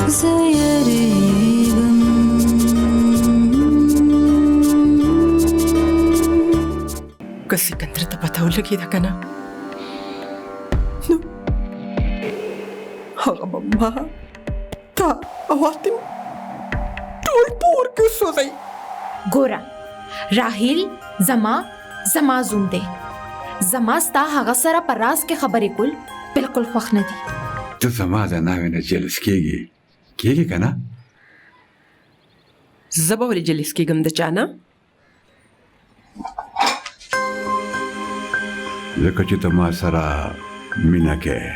که سکندر ته پته ولګېده که نه نو هغه به ما تا او حاتم ټول په اور کې وسوځئ. ګوره راهیل زما زوم دی. زما ستا هغه سره په راز کې خبرې کول بالکل خوښ نه دي. ته زما د ناوې نه جلس کېږي که نه؟ زه به ولې جلس کېږم د چا نه؟ ځکه چې ته ما سره مینه کوې.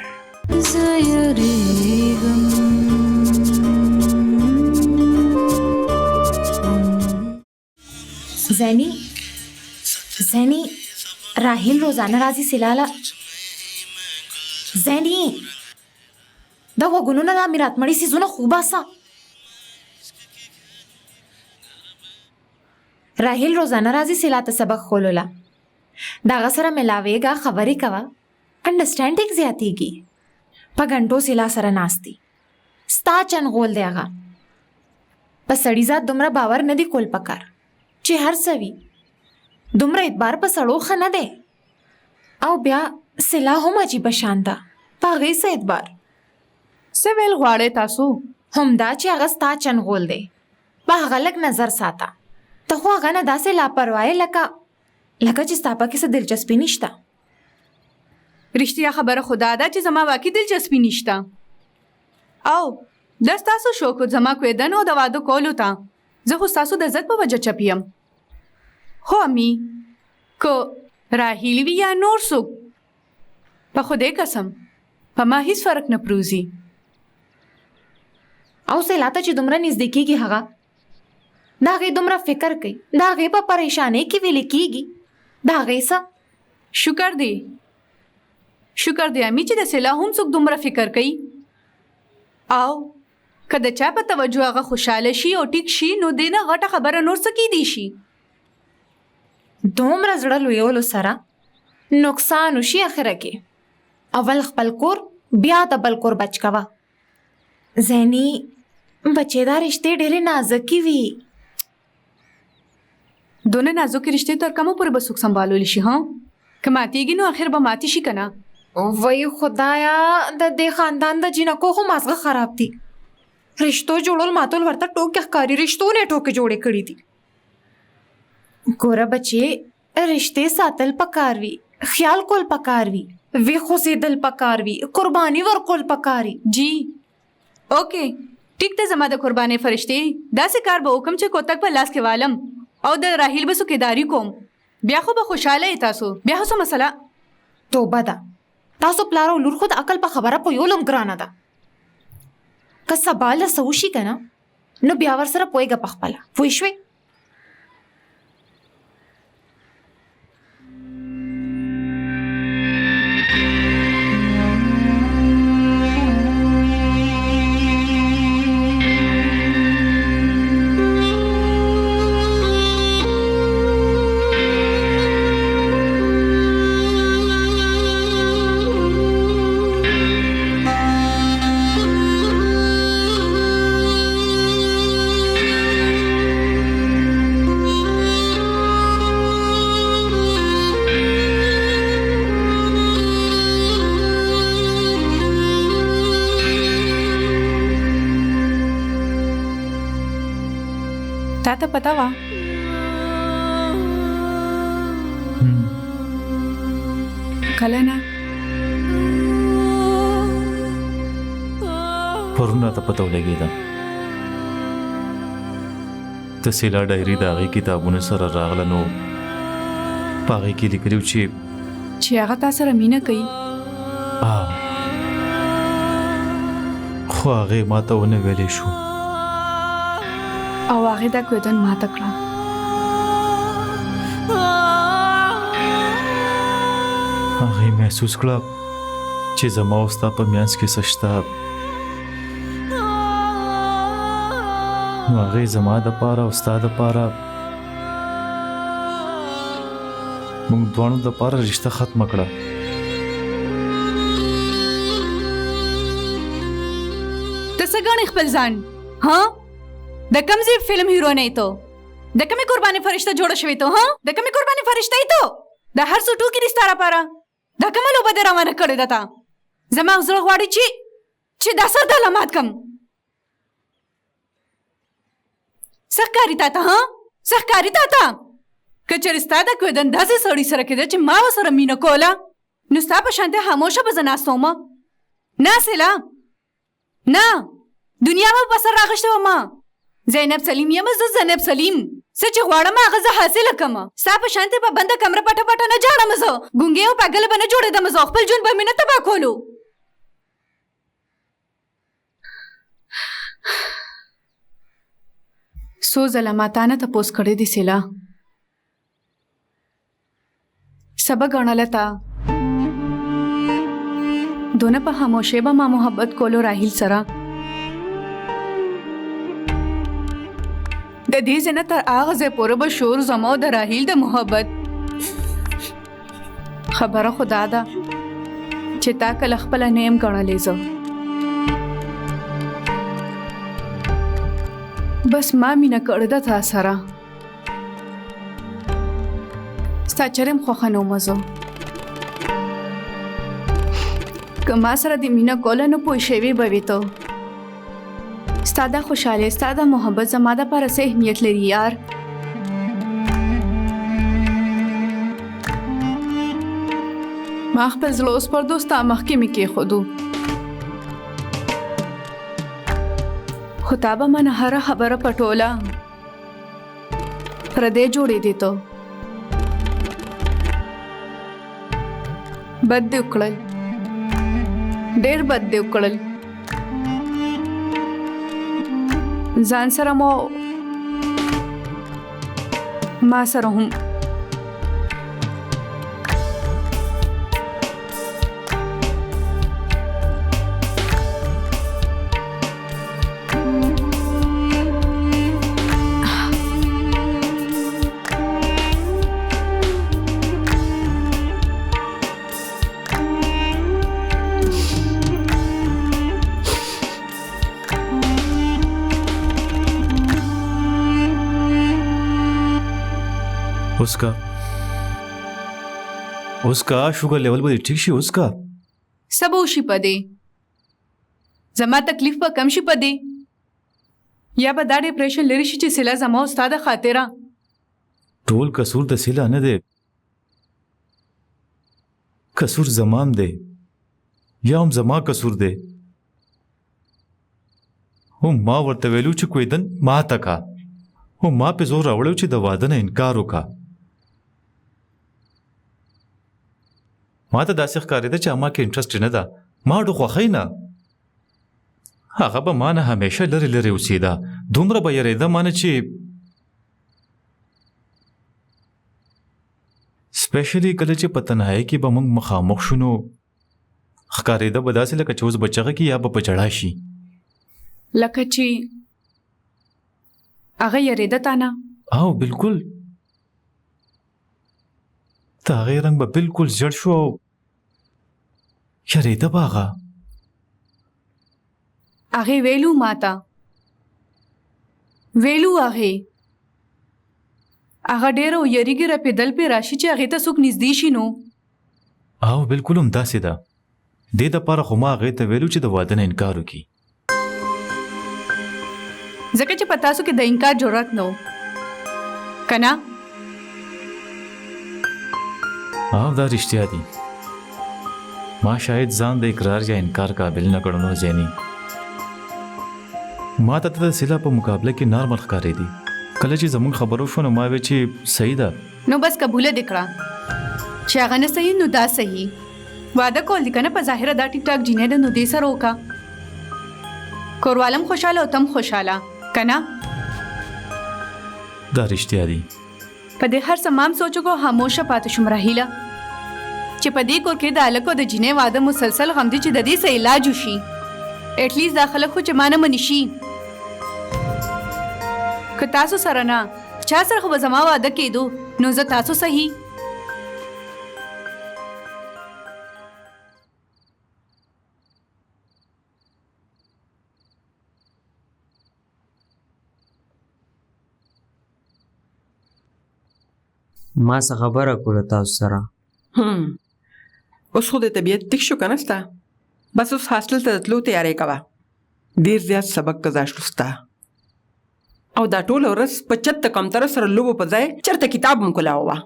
زینی راهیل روزانه راځي سلاله. زینی دا غوږونونه د امیر اتمړي سیزونه خوب باسه. راهیل روزانه راځي سلا ته سبق خولوله. داغه سره ملاویږه خبرې کوه انډرسټانډینګ زیاتېږي. په غنټو سلا سره ناستي ستا چنغول دی هغه. په سړي ذات دومره باور نه دی کول پکار چې هر څه وي. دومره اعتبار په سړو ښه نه دی. او بیا سلا هم عجیبه شان ده په هغې څه اعتبار. څه ویل غواړئ تاسو؟ همدا چې هغه ستا چنغول دی. په هغه لږ نظر ساته. ته خو هغه نه داسې لاپروايي لکه چې ستا پکې څه دلچسپي نشته. رښتیا خبره خدا ده چې زما واقعي دلچسپي نشته. او دا ستاسو شوق زما کوېدن او د واده کولو ته. زه خو ستاسو د عزت په وجه چپیم. هو امي که راهیل وي یا نور څوک په خدای قسم په ما هیڅ فرق نه پروزي. او سلا ته چې دومره نږدې کېږي هغه د هغې دومره فکر کوي. د هغې په پریشانۍ کې ویلې کېږي د هغې څه. شکر دی امي چې د سلا هم څوک دومره فکر کوي. او که د چا په توجه هغه خوشحاله شي او ټیک شي نو دې نه غټه خبره نور څه کیدی شي. دومره زړه لویولو سره نقصان وشي اخره کې. اول خپل کور بیا د بل کور بچ کوه. زینی بچې دا رشتې ډېرې نازکې وي. دونه نازکې رشتې تر کومه پورې به څوک سنبالولی شي؟ ها که ماتېږي نو اخر به ماتې شي که نه؟ وای خدایا د دې خاندان د جینکو خو مازغه خراب دي. رشتو جوړول ماتول ورته ټوکې ښکاري. رشتو نه ټوکې جوړې کړي دي. ګوره بچې رشتې ساتل پکار وي. خیال کول پکار وي. وی خوځېدل پکار وي. قرباني ورکول پکار وي. جی اوکې ټیک ته زما د قربانۍ فرشتې داسې کار به وکم چې کوتک په لاس کې والم او د راهیل به څوکیداري کوم. بیا خو به خوشحاله یې تاسو. بیا خو څه مسله؟ توبه ده. تاسو پلار او لور خو د عقل په خبره پویولم ګرانه ده. که سبا له څه وشي که نه نو بیا ورسره پوهېږه په خپله. پوه شوې؟ تا ته پته وه؟ کله نه؟ پرونه ته پته ولګېده. د سیلا ډایري د هغې کتابونو سره راغله نو په هغې کې لیکلي وو چې هغه تا سره مینه کوي. خو هغې ما ته ونه ویلی شو او هغې دا کوېدن ماته کړه. هغې محسوس کړه چې زما او ستا په منځ کې څه شته. نو هغې زما دپاره او ستا دپاره موږ دواړو دپاره رشته ختمه کړه. ته څه ګڼې خپل ځان ها د کوم ځای فلم هیرو نه ته د کومې قرباني فرشته جوړه شوې ته ها د کومې قرباني فرشته ته د هر څه ټوکې دي ستا لپاره دا کومه لوبه دې روانه کړې ده تا زما زړه غواړي چې دا سر د لمات کم څه ښکاري تا ته ها څه ښکاري تا ته که چېرې ستا د کویدن داسې سړي سره کېده چې ما ورسره مینه کوله نو ستا په شانتې خاموشه به زه ناسته ومه نه سیلا نه دنیا به په سر راغشته ومه زینب سلیم یم زه زینب سلیم څه چې غواړم هغه زه حاصله کړم ستا په شانتې په بنده کمره پټه پټه نه جاړم زه ګونګې او پاګله به نه جوړېدم زه خپل ژوند به مې نه تباه کولو څو ځله ما تا نه تپوس کړی دی سیلا څه به ګڼله تا دونه په خاموشۍ به ما محبت کولو راهیل سره د دې ځای نه تر هغه ځای پورې به شور زما او د راهیل د محبت خبره خو دا ده چې تا کله خپله نه یم ګڼلې زه بس ما مینه کړې ده تا سره ستا چرېم خوښه نه ومه زه که ما سره د مینه کوله نه پوه شوې به وې ته ستا دا خوشحالۍ ستا دا محبت زما دپاره څه اهمیت لري یار ما خپل زړه اوس پردو ستا مخکې مې کېښودو خو تا به منه هره خبره پټوله پردی جوړېدې ته بد دې وکړل ډېر بد دې وکړل ځان سره مو ما سره هم उसका sugar level به ټیک شي उसका سبو شي پدې زما تکلیف به کم شي پدې یا به دا ډیپریشن لري شي چې سیلا زما استاد خاطره ټول قصور د سیلا نه دی قصور زمام دی یا هم زما قصور دی هم ما ورته ویلو چې کوئی دن ما تکا هم ما په زور راوړو چې د واده نه انکار وکا ما ته داسې ښکارېده چې اما کې انټرسټ نه ده ما ډو خوښی نه هغه به ما نه همیشه لرې لرې اوسېده دومره به یېرېده ما نه چې سپیشلی کله چې په تنهایۍ کې به موږ مخامخ شو نو ښکارېده به داسې لکه چې اوس به چغه کې یا به په ژړا شي لکه چې هغه یېرېده تا نه او بالکل د هغې رنګ به بالکل زیړ شو او یېرېده به هغه هغې ویلو ما ته ویلو هغې هغه ډېره ویریږي رپېدل پې راشي چې هغې ته څوک نږدې شي نو او بالکل همداسې ده دې دپاره خو ما هغې ته ویلو چې د واده نه انکار وکړي ځکه چې په تاسو کې د انکار جرأت نه و که نه او دا رښتیا دي ما شاید ځان د اقرار یا انکار قابل نه کړنو ځینې ما ته د سیلا په مقابله کې نارمل ښکارېدي کله چې زموږ خبرو شو نو ما وی چې صحیح ده نو بس قبوله دې کړه چې هغه نه صحیح نو دا صحیح واده کول دي که نه په ظاهره دا ټیک ټاک جینۍ ده نو دې سره وکړه کوروالم خوشحاله او تم خوشحاله که نه دا رښتیا دي په دې هر څه مام سوچو کو خاموشه پاتې شوم راهیله چې په دې کور کې د هلک او د جینۍ واده مسلسل غم دی چې د دې څه علاج وشي ایټلیست دا خلک خو چې ما نه مني شي که تاسو سره نه چا سره خو به زما واده کېدو نو زه تاسو صحیح ما څه خبره کوله تاسو سره. اوس خو د طبیعت ټیک شو که نه ستا؟ بس اوس هاسټل ته د تلو تیاری کوه. ډېر زیات سبق قضا شو ستا او دا ټوله ورځ په چت د کمتره سره لوبو په ځای چېرته کتاب هم کولاوه.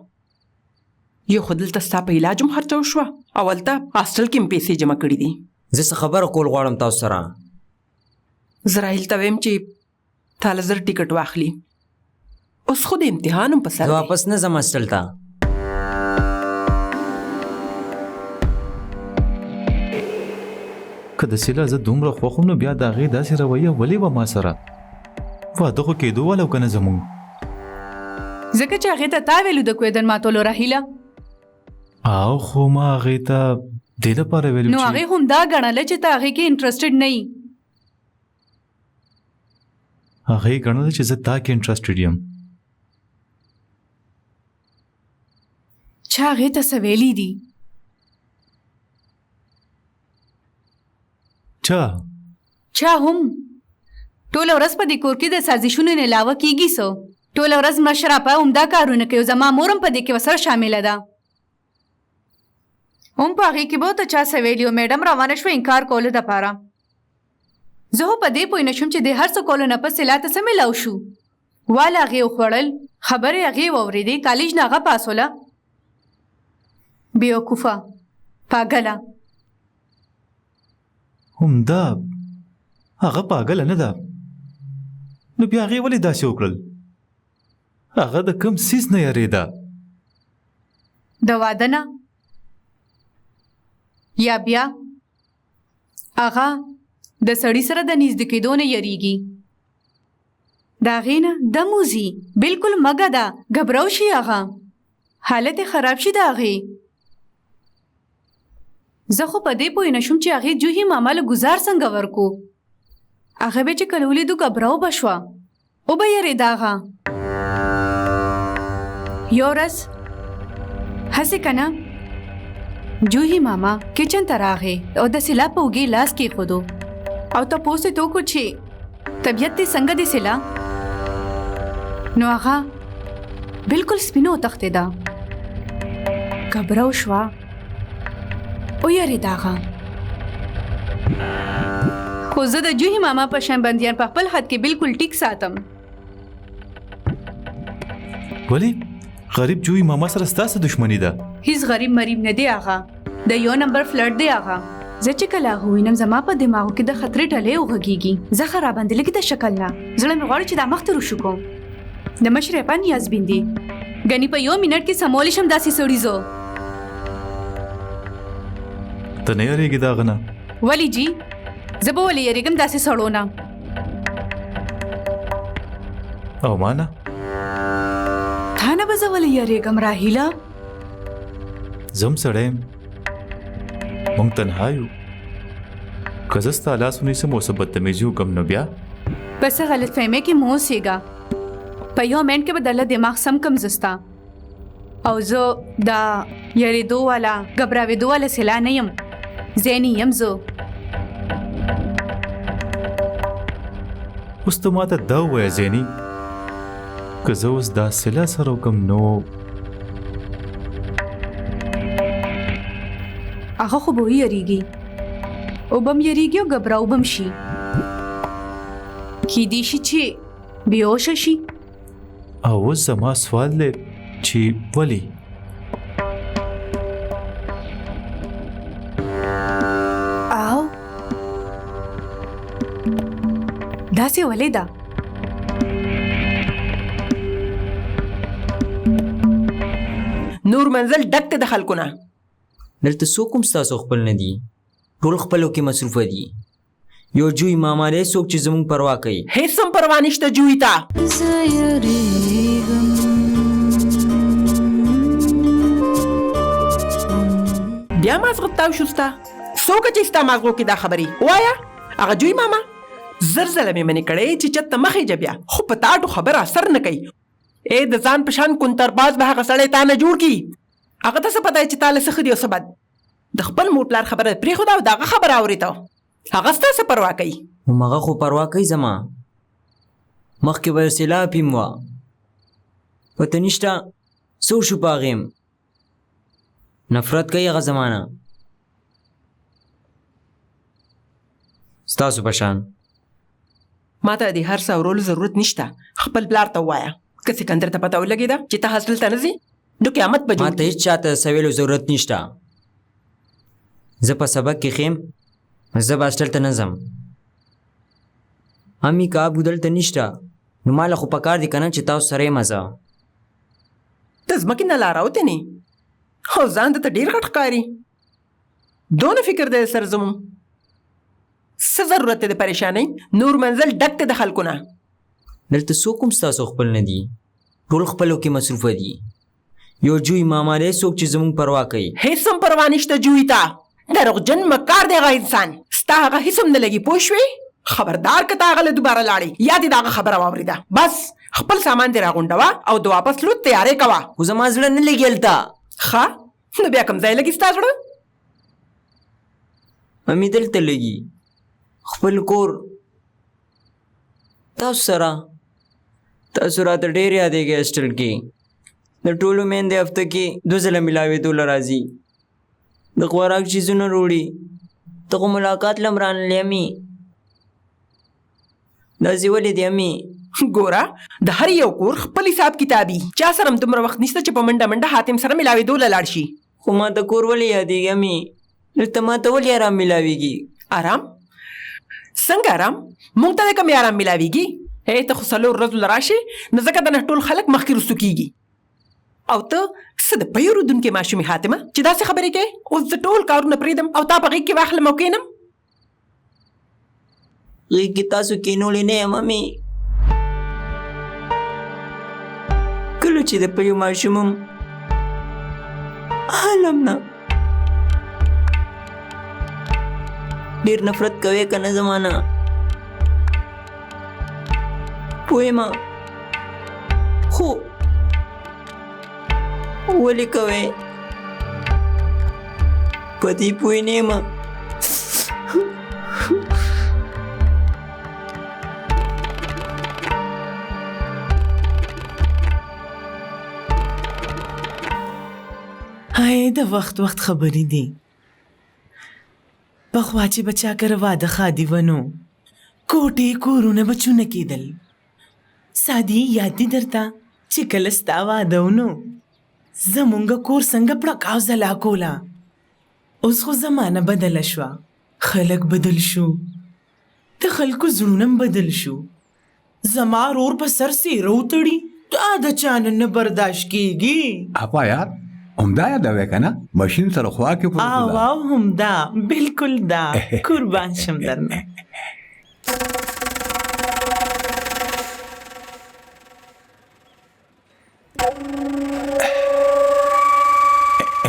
یو خو دلته ستا په علاج هم خرچه وشوه او هلته هاسټل کې هم پیسې جمع کړي دي. زه څه خبره کول غواړم تاسو سره. زه راهیل ته ویم چې تاله زر ټیکټ واخلي. اوس خو د امتحان هم په سر زه دی. واپس نه ځم هاسټل ته. که د سیلا زه دومره خوښ وم نو بیا د هغې داسې رویه ولې وه ما سره؟ واده خو کېدو والا که نه زموږ. ځکه چې هغې ته تا ویلو د کویدن ماتولو راهیله. او خو ما هغې ته دې دپاره ویلو نو هغې هم دا ګڼله چې ته هغې کې انټرسټډ نه یې. هغې ګڼله چې زه تا کې انټرسټډ یم. چا هغې ته څه ویلي دي؟ چا هم ټوله ورځ په دې کور کې د سازشونو نه علاوه کېږي څه؟ ټوله ورځ مشرپه همدا کارونه کوي. زما مور هم په دې کې ورسره شامله ده. هم په هغې کې به ورته چا څه ویلي و. میډم روانه شوه انکار کولو دپاره. زه خو په دې پوه نه شوم چې د هر څه کولو نه پس سلا ته څه میلاو شو. واله هغې وخوړل، خبرې هغې واورېدې، کالج نه هغه پاسوله. بېوقوفه، پاګله. همدا هغه پاګله نه ده نو بیا هغې ولې داسې وکړل؟ هغه د کوم څیز نه یارېده؟ د واده نه یا بیا هغه د سړي سره د نږدې کېدو نه یریږي. د هغې نه دم وځي، بلکل مګه ده، ګبراو شي هغه، حالت یې خراب شي د هغې. زه خو په دې پوه نه شوم چې هغې جوهي ماما له ګزار څنګه ورکو. هغه به چې کله ولیدو ګبراو به شوه، وبه یېرېده هغه. یو ورځ هسې که نه جوهي ماما کچن ته راغې او د سلا په اوږې لاس کېښودو او تپوس یې تو وکړو چې طبیعت دې څنګه دی سلا؟ نو هغه بلکل سپینه وتښتېده، ګبراو شوه، ویرېده هغه. خو زه د جوهي ماما په شان بندیان په خپل حد کې بلکل ټیک ساتم. ولې؟ غریب جوهي ماما سره ستاسو دښمني ده؟ هیڅ غریب مریب نه دی هغه، د یو نمبر فلرټ دی هغه. زه چې کله هغه وینم زما په دماغو کې د خطرې ټلې وغږېږي. زه خرابندې لږ د شکل نه زړه مې غواړي چې دا مخ ته رشو کوم. د مشرپا نیازبین دی، ګنې په یو منټ کې سمولی شم داسې سړي زه. ته نه یریږې د هغه نه؟ ولې جي؟ زه به ولې یریږم داسې سړو نه؟ او ما نه؟ تا نه به زه ولې یریږم راهیله؟ زم سړی یم، موږ تنها یو. که زه ستا لاس ونیسم او څه بدتمیزي وکړم نو بیا؟ په څه غلطفهمۍ کې مه اوسېږه. په یو منټ کې به درله دماغ سم کم زه ستا. او زه دا یریدو والا ګبراوېدو والا سلا نه یم، ځینې یم زه. اوس ته ما ته دا ووایه زیني، که زه اوس دا سلا سره وکړم نو هغه خو به ویریږي، وبم یریږي او ګبراو بم شي. کیدای شي چې بېهوشه شي. او اوس زما سوال دی چې ولې؟ او داسې ولې ده؟ نور منزل ډک دی د خلکو نه. دلته څوک هم ستاسو خپل نه دي، ټول خپلو کې مصروفه دي. یو جوی ماما دی څوک چې زموږ پروا کوي. هیڅ هم پروا نشته جوی ته. بیا مازغه تاو شو ستا. څوک چې ستا مازغو کې دا خبرې وایه؟ هغه جوی ماما زر ځله مې منې کړی چې چت ته مخې جه بیا، خو په تاټو خبره اثر نه کوي. د ځان په شان کنترباز به هغه سړی تا نه جوړ کي. هغه ته څه پته چې تا له څه ښه دي او څه بد. د خپل مور پلار خبره پرېښوده او د هغه خبره اورېده. هغه ستا څه پروا کوي؟ همغه خو پروا کوي زما. مخکې به سیلاب هم وه، پته نشته سو شو پاغیم نفرت کوي هغه زمانہ ستاسو پشان ما ته د هر څه اورولو ضرورت نشته. خپل پلار ته ووایه که سکندر ته پته ولګېده چې ته هاسټل ته نه ځې نو قیامت به ما جوړ ته هیڅ چاته سویلو ضرورت نشته. زه په سبق کې خیم زه به هاسټل ته نه ځم. امي که ابو دلته نشته نو ماله خو پکار دي که نه چې تاسو سره یم زه. ته ځمکې نه لاراوتې نه او ځان ته ډېر غټ ښکاري. دونه فکر دی سر زمون څه ضرورت دی د پریشانۍ؟ نور منزل ډک دی د خلکو نه. دلته څوک هم ستاسو خپل نه دي، ټول خپلو کې مصروفه دي. یو جوی ماما دی څوک چې زموږ پروا کوي. هیڅ هم پروا نشته جوی ته. دروغجن مکار دی هغه انسان. ستا هغه هیڅ هم نه لګي پوه شوې؟ خبردار که ته هغه له دوباره لاړې یا دې د هغه خبره واورېده بس خپل سامان دې راغونډوه او د واپس لو تیارې کوه. خو زما زړه نه لګي هلته. ښه نو بیا کوم ځای لګي ستا زړه؟ ممي دلته لګي خپل کور تاسو سره. تاسو راته ډېر یادېږئ هاسټل کې. د ټولو میندې هفته کې 2 ځله ملاوېدو له راځي. د خوراک چیزونه روړي. ته خو ملاقات له هم رانلې امي. داسې ولې دی امي؟ ګوره د هر یو کور خپل حساب کتابي. چا سره هم دومره وخت نشته چې په منډه منډه حاتم سره ملاوېدو له لاړ شي. خو ما ته کور ولې یادېږي امي؟ دلته ما ته ولې آرام ملاوېږي؟ آرام؟ څنګه آرام؟ موږ ته د کومې آرام ملاوېږي؟ ته خو 4 ورځو له راشې نو ځکه د نه ټول خلک مخکې رسو کېږي. او ته څه د پیو رودونکې ماشومې حاتمه چې داسې خبرې کوې؟ اوس د ټول کارونه پرېږدم او تا په غېږ کې واخلم او کښېنم؟ غېږ کې تاسو کښېنولی نه یم امي. کله چې د پیو ماشوم هم حالم نه ډېر نفرت کوې که نه زمانه پوه یم خو ولې کوې په دې پوه نه یم. هاي د وخت خبرې دي. پخوا چې بچا کره واده خادي ونو کوټې کورونه به چونه کېدل. سادي یاد دي درته چې کله ستا واده ونو زمونږ کور څنګه پړکاو ځلا کوله. اوس خو زمانه بدله شوه. خلک بدل شو. د خلکو زړونه بدل شو. زما رور په سر سیره وتړي دا د چا نه برداشت کېږي. اپا یار همدا یادوې که نه ماشین سره خوا کې او همدا بالکل دا قربان شم درنه.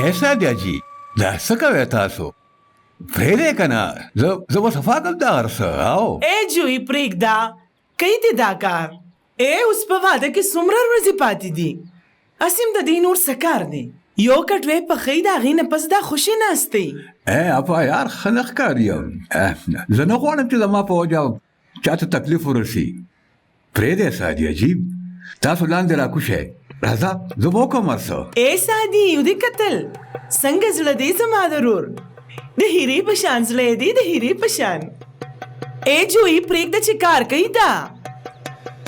ایسا دی جی دا څه کوې تاسو؟ پرېږدې که نه زه به صفا کړم دا هر څه. او جوی پرېږده کوي دې دا کار. اوس په واده کې څومره ورځې پاتې دي؟ اسیم د دې نور څه کار دی؟ یو کټوې پخې د هغې نه پس دا خوشې ناستې. اپا یار ښه نه ښکاري یم. زه نه غواړم چې زما په وجه چاته تکلیف ورسي. پرېږدې سادي عجیب تاسو لاندې راکوشئ. راځه زه به وکړم هر څه. سادي ودې کتل څنګه زړه دی زما د رور؟ د هیرې په شان زړه دی د هیرې په شان. جوی پرېږده چې کار کوي دا.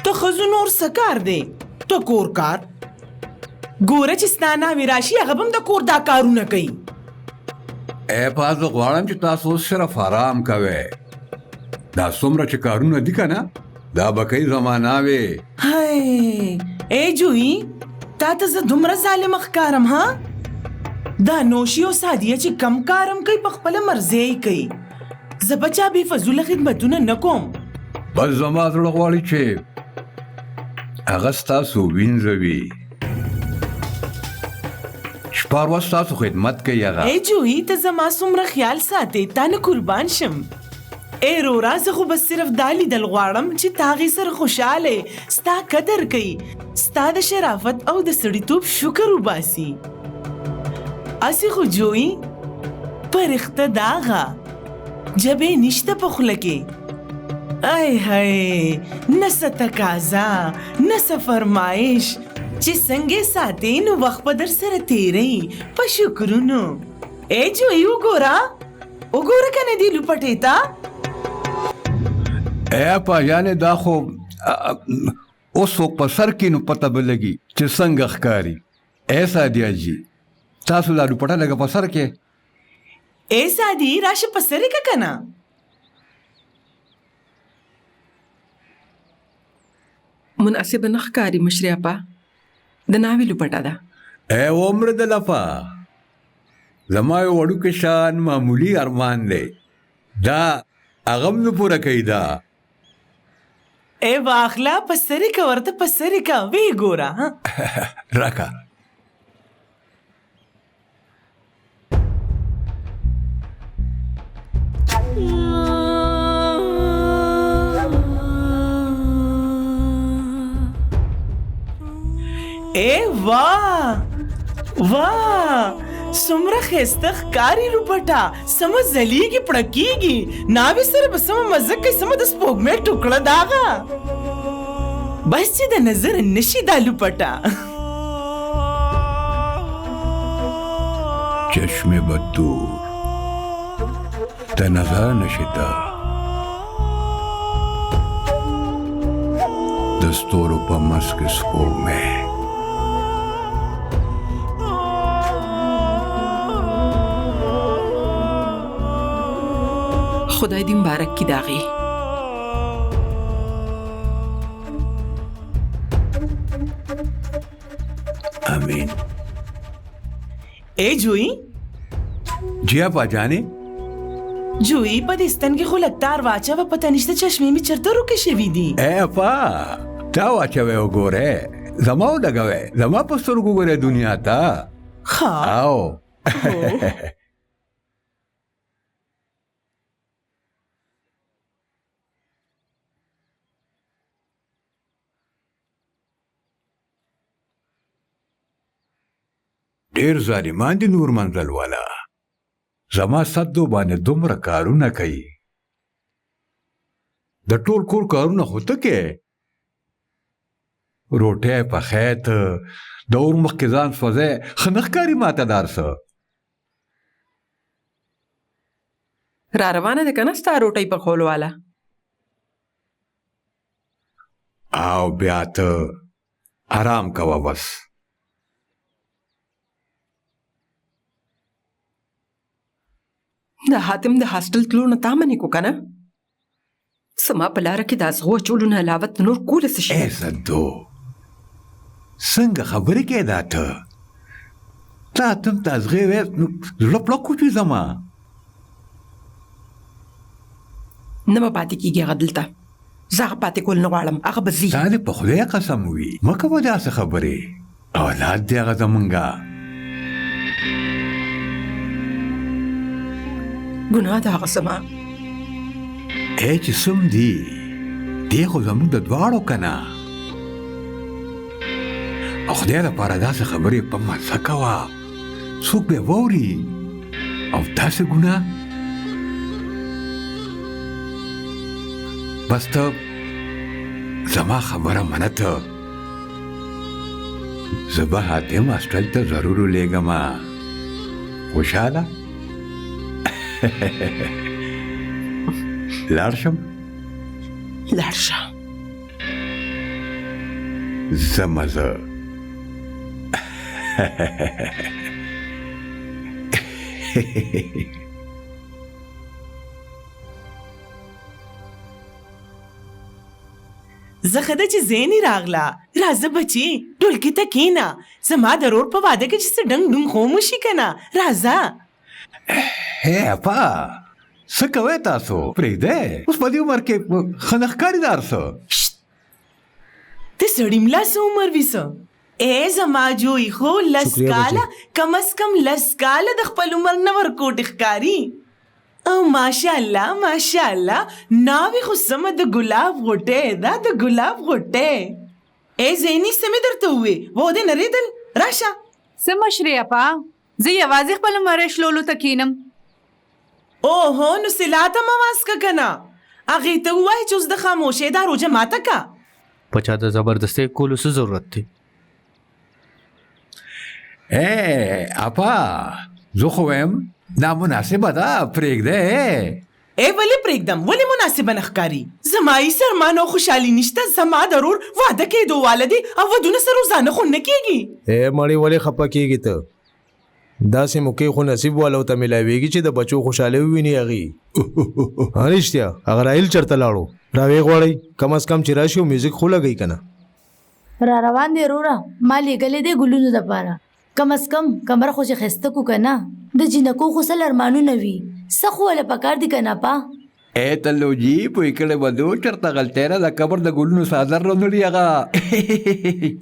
ته ښځو نور څه کار دی؟ ته کور کار ګوره چې ستا ناوې راشي هغه به هم د کور دا کارونه کوي. پا زه غواړم چې تاسو صرف آرام کوئ. دا څومره چې کارونه دي که نه دا به کوي زما ناوې. جوی تا ته زه دومره ظالمه ښکارم ها؟ دا نوشي او سادیه چې کم کارم کوي په خپله مرضی یې کوي. زه به چا بې فضوله خدمتونه نه کوم. بس زما زړه غواړي چې هغه ستاسو وینځوي. شپه ورځ ستاسو خدمت کوي هغه. جوی ته زما څومره خیال ساتې تا نه قربان شم. رورا زه خو بس صرف دا لیدل غواړم چې تا هغې سره خوشحاله ستا قدر کوي ستا د شرافت او د سړیتوب شکر وباسي. اسې خو جوی په رښته د هغه جبې نشته په خوله کې. نه څه تقاضا نه څه فرمایش چې څنګه ساتې نو وخت په در سره تیری په شکرونو. جوی وګوره کنه دی لپټې ته. اپا یعنی دا خو اوس څوک په سر کې نو پته به لګي چې څنګه ښکاري. سادیه جی تاسو دا لپټه لګه په سر کې. سادي راشه په سر کې کنه. مناسب نه ښکاري مشري اپا، د ناوې لپټه ده. عمر د لفا زما یو وړوکی شان معمولی ارمان دی، دا اغم نه پوره کوي. دا واخلا په سر کې ورته په سر کې وی ګوره راکا. वाह سمره خسته ښکاري لپټه، سمه ځلیږي پړکیږي، ناوې سره به سمه مزه کوي، سمه د سپوږمۍ ټوکړه داغه. بس چې د نظر نشي دا لپټه. چشم بدور د نظر نشي د ستورو په منځ کې سپوږمۍ. خدای دې مبارک کی داغي. امین. جوئی جی اپا جانې جوئی په دې ستن کې خو لکتار واچوه، پته نشته چشمې مې چېرته روکې شوي دي. اپا تا واچوې وګورې، زما ولګوې، زما په سترګو ګورې دنیا ته. او ډېر ظالمان دي نور منزل والا، زما صدو باندې دومره کارونه کوي. د ټول کور کارونه خو ته کې، روټۍ پخی ته، د اور مخکې ځان سوځی، ښه نه ښکاري ماته دار څه. را روانه ده که نه ستا روټۍ پخولو والا؟ او بیا ته آرام کوه بس. د حاتم د هاسټل تلو نه تا منې کو که نه؟ زما په لاره کې د ازغو اچولو نه علاوه نور کولی څه شي؟ صدو څنګه خبرې کوې دا ته؟ تا تم ته ازغې وې زړه پړک وچوي زما. نه به پاتې کېږي هغه دلته، زه هغه پاتې کول نه غواړم، هغه به ځي. تا دې په خدای قسم وي مه کوه داسې خبرې، اولاد دی هغه زمونږه. ګناه ده هغه زما. چې سم دي دی خو زمونږ د دواړو که نه. او خدای لپاره داسې خبرې په مزه کوه، څوک به واوري. او داسې ګناه بس ته زما خبره منه. ته زه به حاتم هاسټل ته ضرور ولېږمه. خوشحاله لاړ شم؟ لاړ شه. زما زه زه ښه ده چې زینې راغله. راځه بچي ډولکي ته کښېنه، زما د رور په واده کې چې څه ډنګ ډونګ خو وشي که نه. راځه. اپا څه کوئ تاسو؟ پرېږدئ، اوس په دې عمر کې ښه نه ښکاري دا هر څه. ته سړي ملا څه عمر وي څه؟ زما جوی خو لس کاله، کم از کم لس کاله د خپل عمر نه ورکوټې ښکاري. او ماشاءالله ماشاءالله ناوې خو سمه د ګلاب غوټۍ ده، د ګلاب غوټۍ. زیني څه مې درته ووې؟ واده نرېدل؟ راشه. څه مشرې اپا، زه یوازې خپل مرۍ شلولو ته کښېنم. اوهو نو سلا ته مه واسکه که نه، هغې ته ووایه چې اوس د خاموشۍ دا روژه ماته که. په چا د زبردستۍ کولو څه ضرورت دی؟ اپا زه خو وایم نامناسبه ده پرېږده ای ولې پرېږدم ولې مناسبه نه ښکاري زما یې سرمان او خوشحالي نشته زما ضرور واده کېدو واله دي او ودونه سره روزانه خو نه کېږي اے مړی ولې خفه کېږي ته داسې موقع خو نصیب والو ته میلاویږي چې د بچو خوشحالي وویني هغې رښتیا هغه راهیل چېرته لاړو راویې غواړئ کم از کم چې راشي او میوزیک خو لګوي که نه را روان دی وروره ما لیږلی دی ګلونو دپاره کم از کم کمره خو چې ښایسته کړو که نه د جینکو خو سل ارمانونه وي څه خو وله پکار دي که نه پا اے تلو جی پوی کړی به دو چېرته غلطی ده د قبر د ګلونو څادر راونړي هغه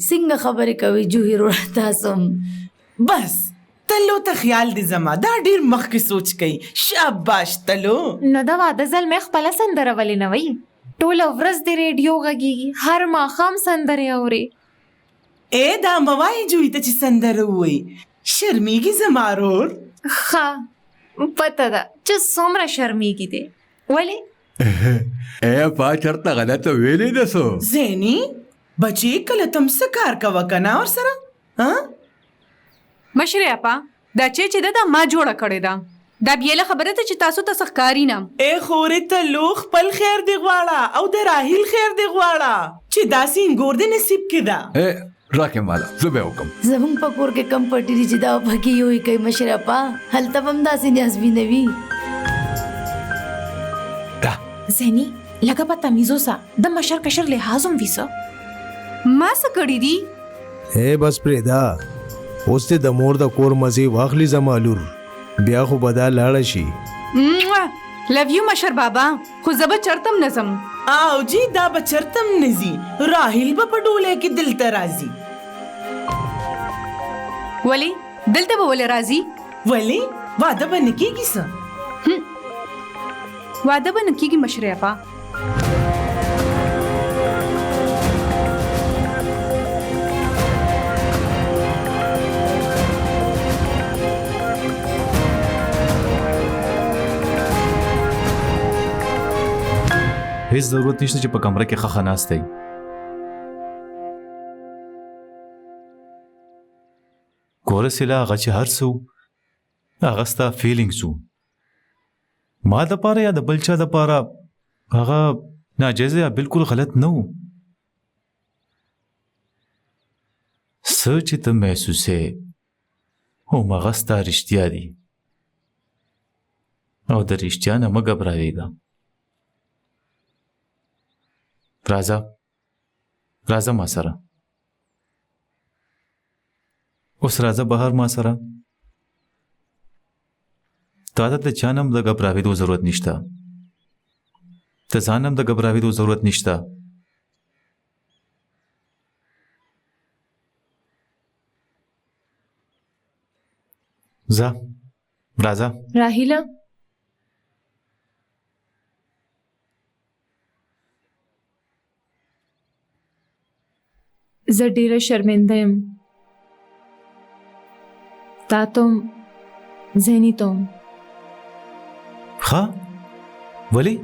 څنګه خبرې کوي جوهي وروره تاسو بس تلو ته خیال دی زما دا ډیر مخکې سوچ کوي شاباش تلو نو د واده زلمی خپله سندره ولې نه وایي ټوله ورځ د ریډیو غږیږي هر ماښام سندرې اوري اے دا مه وایې جوی ته چې سندره ووایي شرمیږي زما رور ښه پته ده چې څومره شرمیږي دی ولې اے اپا چېرته غلطه ویلې ده څو زینی بچې کله تم څه کار کوه که نه ورسره مشرې اپا دا چې ده دا ما جوړه کړې ده دا بیله خبره ته چې تاسو ته څه ښکاري نه اے خورې تلو خپل خیر دی غواړه او د راهیل خیر دی غواړه چې داسې انګور دې نصیب کې ده راکې مالا زه به وکم زمونږ په کور کې کم پټي دي چې دا پکې یوې کوي مشرپا هلته به هم داسې نیازبي نه وي زینی لږه په تمیز اوسه د مشر کشر لحاظ هم ویسه ما څه کړي دي اے بس پرېږده اوس دې د مور د کور مزې واخلي زما لور بیا خو به دا لاړه شي لو یو مشر بابا خو زه به چرته هم نه ځم او جی دا به چرته هم نه ځي راهیل به په ډولی کې دلته راځي ولې دلته به ولې راځي ولې واده به نه کېږي څه واده به نه کېږي مشرې اپا هیڅ ضرورت نشته چې په کمره کې ښه ناست دی ګوره سیلا هغه چې هر څه هغه ستا فیلینګز وو ما دپاره یا د بل چا دپاره هغه ناجیزه یا بالکل غلط نه و څه چې ته محسوسې هماغه ستا رښتیا دي او د رښتیا نه مه ګبراویږه راځه ما سره اوس راځه بهر ما سره تا ته د چا نه هم د ګبراوېدو ضرورت نشته د ځان هم د ګبراوېدو ضرورت نشته ځه راځه راهیله زه ډیره شرمنده یم تا ته هم زیني ته هم ښه ولې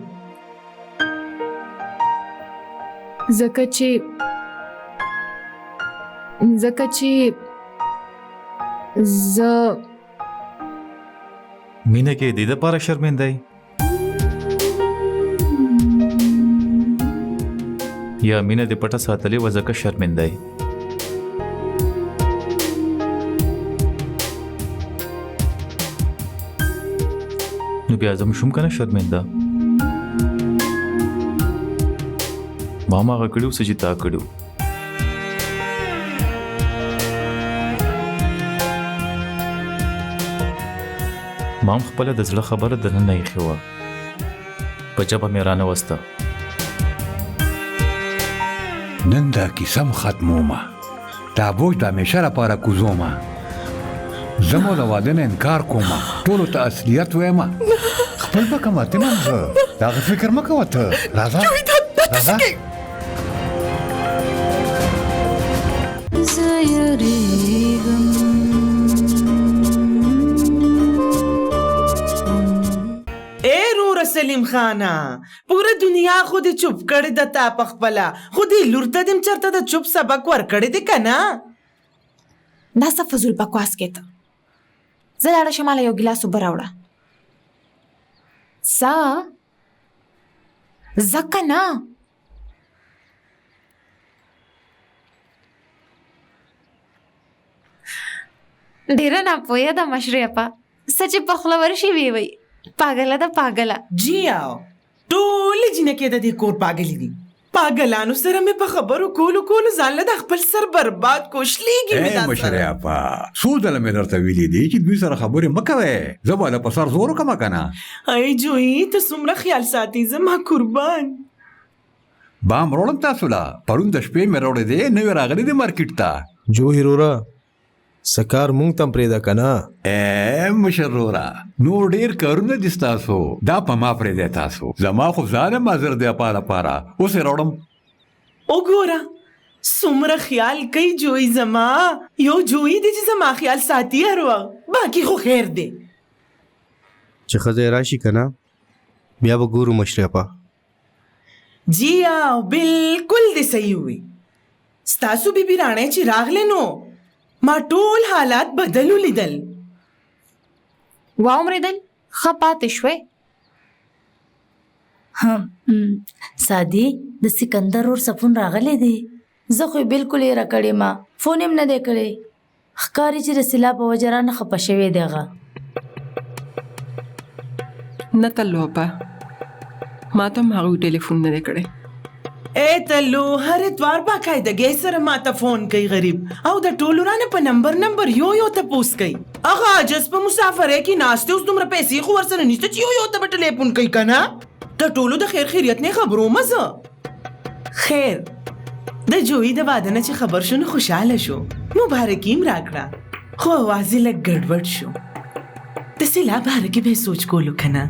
ځکه چې زه مینه کې دې دپاره شرمنده یې یا مینه دې پټه ساتلې وه ځکه شرمنده یې نو بیا زه شوم که نه شرمنده ما هم هغه کړي و څه چې تا کړي و ما هم خپله د زړه خبره دننه ایښې وه په ژبه مې رانوسته نن دا کیسه م ختمومه دا بوج د همیشه لپاره کوزومه زه مو د واده نه انکار کومه ټولو ته اصلیت ویمه خپل به کماتم هم زه د هغه فکر مه کوه ته راځه راځه اے رور سلیم خانه پوره دنیا خو دې چوپ کړې ده تا په خپله خو دې لور ته دې هم چېرته د چوپ سبق ورکړی دی که نه دا څه فضول بکواس کېته زه لاړه شم ماله یو ګیلاس اوبه راوړه ځه که نه ډېره ناپوهه ده مشرې اپا څه چې په خوله ورشي ویې وایي پاګله ده پاګله جی آو ټولې جینکې د دې کور پاګلې دي پاګلانو سره مې په خبرو کولو ځان له د خپل سر برباد کو شلیږي مې دا مشرې اپا څو ځله مې درته ویلي دي چې دوی سره خبرې مه کوئ زه به له په سر زور وکړم که نه ای جویي ته څومره خیال ساتي زما قربان بام راوړم تاسو له پرون د شپې مې راوړی دی نوې راغلی دی مارکیټ ته جو هیرورا سکار مونږ تم پرېږده که نه مشر رورا نو ډېر کارونه دي ستاسو دا په ما پرېږدی تاسو زما خو ځان یم حاضر دی اپا لپاره اوس یې راوړم وګوره څومره خیال کوي جوی زما یو جوی دی چې زما خیال ساتي هر وخت باقي خو خیر دی چې ښځه یې راشي که نه بیا به ګورو مشرې اپا جی آو بالکل دې صحیح وي ستاسو بیبي راڼې چې راغلې نو ما ټول حالات بدل ولیدل واومرېدل ښه پاتې شوې سادي د سکندر اور سفون راغلی دی زه خو بالکل یې راکړې ما فون هم نه دی کړی ښکاري چې د سیلاب په وجه رانه خفه شوی دی هغه نه تلو اپا ما ته هم هغوی ټلیفون نه دی کړی اے تلو هر اتوار باقاعدګۍ سره ماته فون کوي غریب او د ټولو رانه په نمبر یو تپوس کوي هغه عاجز په مسافرۍ کې ناست اوس دومره پیسې خو ورسره نشته چې یو ته به ټلیفون کوي که نه د ټولو د خیر خیریت نه خبرو مزه خیر د جویي د واده نه چې خبر شو نو خوشحاله شو مبارکي م راکړه خو اواز یې لږ ګډوډ شو د سیلاب باره کې به یې سوچ کولو که نه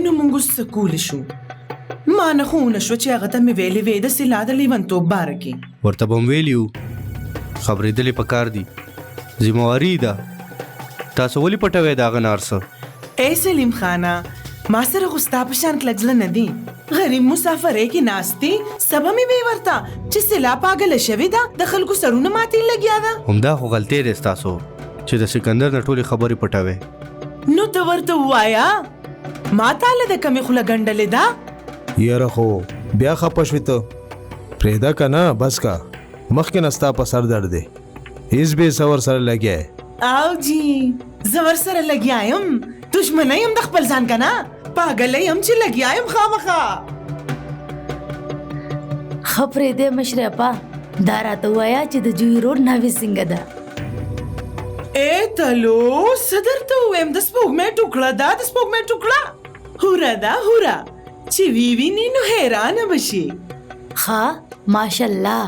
نو موږ اوس څه کولی شو ما نه خو ونه شوه چې هغه ته مې ویلې وې د سیلا د لیونتوب باره کې ورته به م ویلي وو خبرېدلې پکار دي ذمواري ده تاسو ولې پټوئ د هغه نه هر څه اے سلیم خانه ما سره خو ستا په شان کلک زړه نه دي غریب مسافرۍ کې ناست دي سبا مې ویې ورته چې سیلا پاګله شوې ده د خلکو سرونه ماتې لګیا ده همدا خو غلطۍ دی ستاسو چې د سکندر نه ټولې خبرې پټوئ نو ته ورته ووایه ما تاله د کمې خوله ګنډلې ده یاره خو بیا خپه شوې ته پرېږده که نه بس کا مخکې نه ستا په سر درد دی هېڅ بې څه ورسره لګیا او جی زه ورسره لګیا یم دشمنی یم د خپل ځان که نه پاګلی یم چې لګیا یم خامخا ښه پرېږدی مشرې اپا دا راته ووایه چې د جوی روډ ناوې څنګه ده اے تلو څه درته ووایم د سپوږمۍ ټوکړه ده د سپوږمۍ ټوکړه هوره ده هوره چې وی ویني نو حیرانه بشي ښه ماشاءالله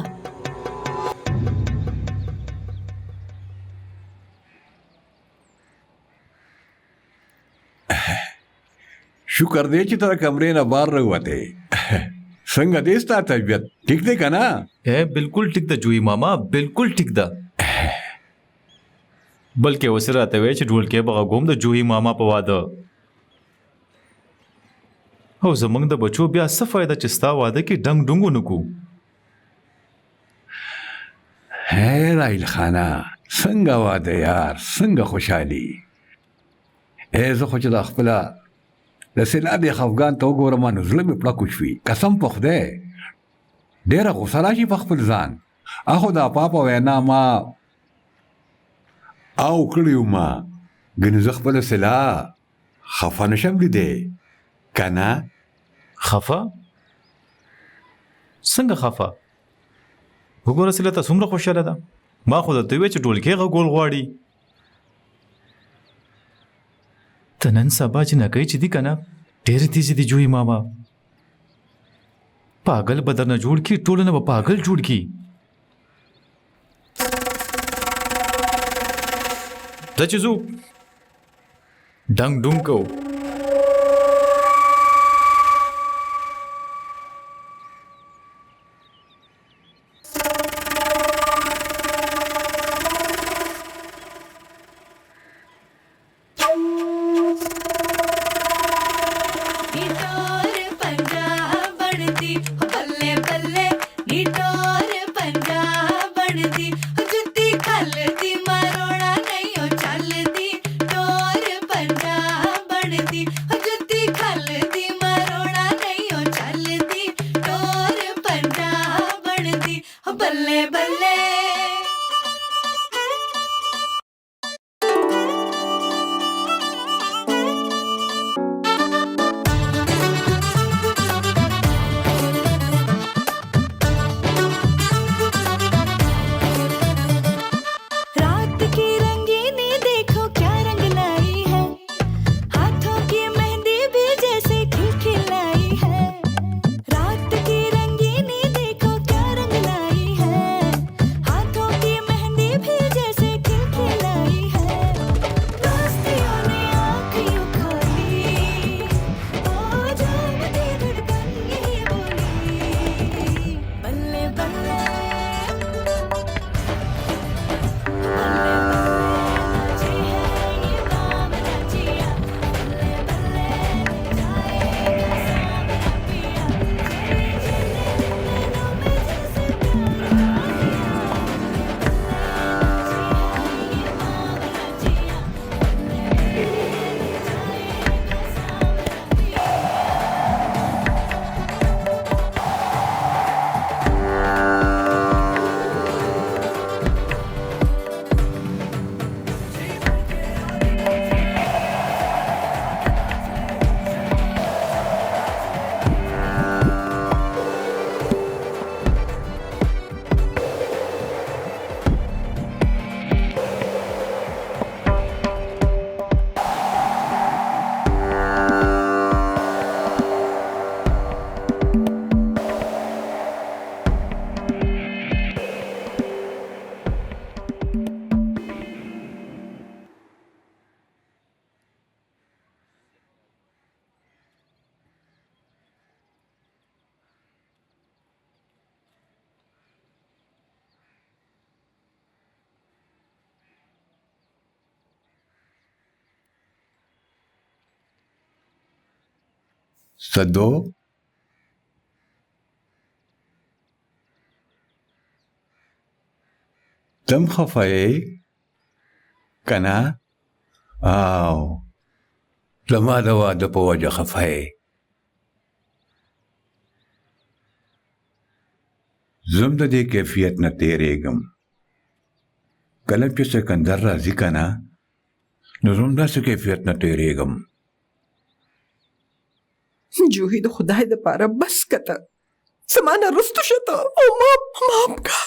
شکر دی چې تر کمرې نه بار راووتې څنګه دی ستا طبیعت ټیک دی که نه بالکل ټیک ده جوی ماما بالکل ټیک ده بلکې اوس راته وایي چې ډولکی به غږوم د جوهي ماما په واده او زمونږ د بچو بیا څه فایده چې ستا واده کې ډنګ ډونګ ونه کړو هی راحیل خانه څنګه واده یار څنګه خوشحالي زه خو چې دا خپله د سیلاب خفګان ته وګورم نو زړه مې پړه کوشوي قسم په خدای ډېره غوسه راشي په خپل ځان اخو دا پاپا وینا ما او کړیو ما ګنې زه خپله سیلا خفه نشم لیدی که نه خفه څنګه خفه وګوره سیله ته څومره خوشحاله ده ما خو درته وویل چې ډولکی غږول غواړي ته نن سبا جنکۍ چې دي که نه ډېرې تیزې دي جوی ماما پاگل به درنه جوړ کړي ټولنه به پاگل جوړ کړي دا چې ځو ډنګ ډونګ کوو नी टोर पंजाब बनदी जुत्ती खल सदो تم خفه کنه او زما د واده په وجه خفه زم د دې کیفیت نه تیرېږم کله چې سکندر راځي کنه نو زم داسې کیفیت نه تیرېږم جوهی د خدای د پاره بس کته زمانه رستو شته او ماپ کا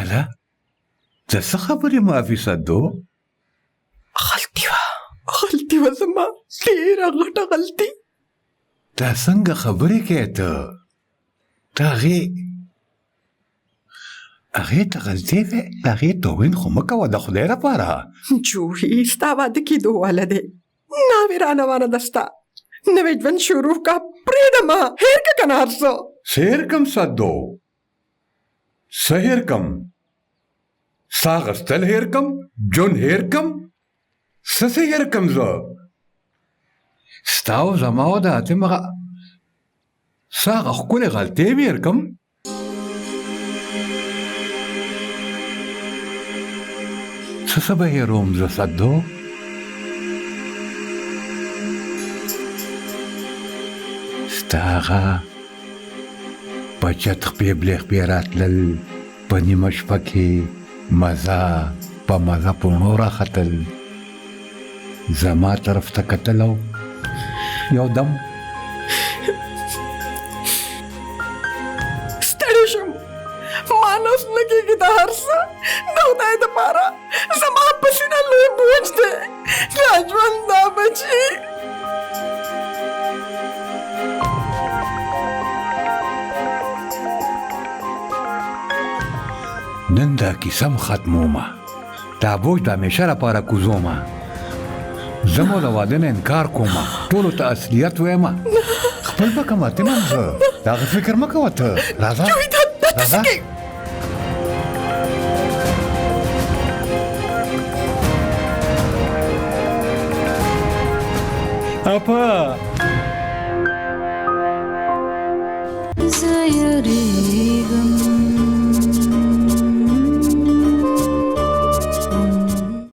الا ته څه خبرې معافي صدو غلطي وه زما ډېره غټه غلطي تا څنګه خبرې کوې ته هغې ته غلطي وې هغې توهین خو مه کوه د خدای لپاره جوهی ستا واده کېدو واله دی ناوې رانوانه ده ستا نوی ژوند شروع کا پرېږده ما هېر که که نه هر څه څه هېر کم صدو څه هېر کم سا غستل هېر کم ژوند هېر کم څه هېر کم زه ستا او زما او د حاتم هغه څه هغه ښکلې غلطۍ مې هېر کم څه به هېروم زه صدو ستا هغه بچت خپې بلې خپې راتلل په نیمه شپه کې مزه په مزه پوڼو راختل زما طرف ته کتل او یو دم ستړی شم ما نس نه کېږي دا هر څه د خدای دپاره زما په سینه لوی بوج دی دا ژوند دا بچي نن دا کیسه م ختمومه دا بوج د همیشه لپاره کوزومه زه مو د واده نه انکار کومه ټولو ته اصلیت ویمه خپل به کماتم هم زه د هغه فکر مه کوه ته راځه راځه اپا زه یریږم